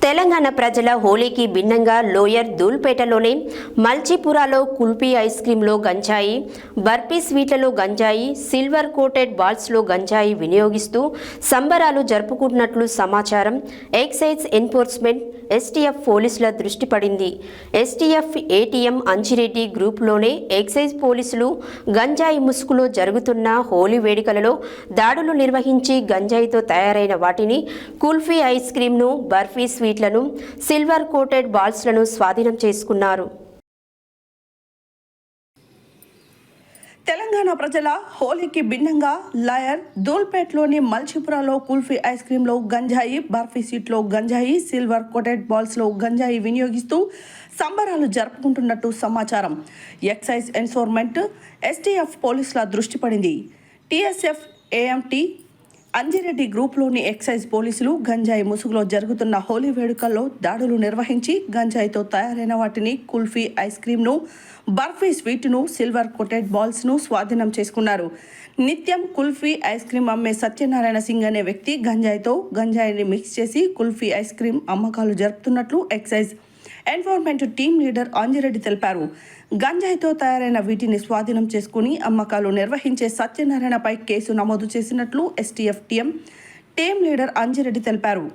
తెలంగాణ ప్రజల హోలీకి భిన్నంగా లోయర్ ధూల్పేటలోని మల్చిపురాలో కుల్ఫీ ఐస్ క్రీంలో గంజాయి, బర్ఫీ స్వీట్లలో గంజాయి, సిల్వర్ కోటెడ్ బాల్స్లో గంజాయి వినియోగిస్తూ సంబరాలు జరుపుకుంటున్నట్లు సమాచారం. ఎక్సైజ్ ఎన్ఫోర్స్మెంట్ ఎస్టీఎఫ్ పోలీసుల దృష్టి పడింది. ఎస్టీఎఫ్ ఏటీఎం అంజిరెడ్డి గ్రూప్లోనే ఎక్సైజ్ పోలీసులు గంజాయి ముసుగులో జరుగుతున్న హోలీ వేడుకలలో దాడులు నిర్వహించి గంజాయితో తయారైన వాటిని కుల్ఫీ ఐస్ క్రీంను, బర్ఫీ స్వీట్లను, సిల్వర్ కోటెడ్ బాల్స్లను స్వాధీనం చేసుకున్నారు. తెలంగాణ ప్రజల హోలీకి భిన్నంగా లాయర్ ధూల్పేట్లోని మల్చిపురాలో కుల్ఫీ ఐస్ క్రీంలో గంజాయి, బర్ఫీ స్వీట్లో గంజాయి, సిల్వర్ కోటెడ్ బాల్స్లో గంజాయి వినియోగిస్తూ సంబరాలు జరుపుకుంటున్నట్టు సమాచారం. ఎక్సైజ్ ఎన్ఫోర్స్మెంట్ ఎస్టీఎఫ్ పోలీసుల దృష్టి పడింది. టీఎస్ఎఫ్ ఏఎంటీ అంజిరెడ్డి గ్రూప్లోని ఎక్సైజ్ పోలీసులు గంజాయి ముసుగులో జరుగుతున్న హోలీ వేడుకల్లో దాడులు నిర్వహించి గంజాయితో తయారైన వాటిని కుల్ఫీ ఐస్ క్రీమ్ను, బర్ఫీ స్వీట్ను, సిల్వర్ కోటెడ్ బాల్స్ను స్వాధీనం చేసుకున్నారు. నిత్యం కుల్ఫీ ఐస్ క్రీమ్ అమ్మే సత్యనారాయణ సింగ్ అనే వ్యక్తి గంజాయిని మిక్స్ చేసి కుల్ఫీ ఐస్ క్రీమ్ అమ్మకాలు జరుపుతున్నట్లు excise enforcement team leader Anjireddy తెలిపారు. గంజాయితో తయారైన వీటిని స్వాధీనం చేసుకుని అమ్మకాలు నిర్వహించే సత్యనారాయణపై కేసు నమోదు చేసినట్లు ఎస్టీఎఫ్ టీం లీడర్ అంజిరెడ్డి తెలిపారు.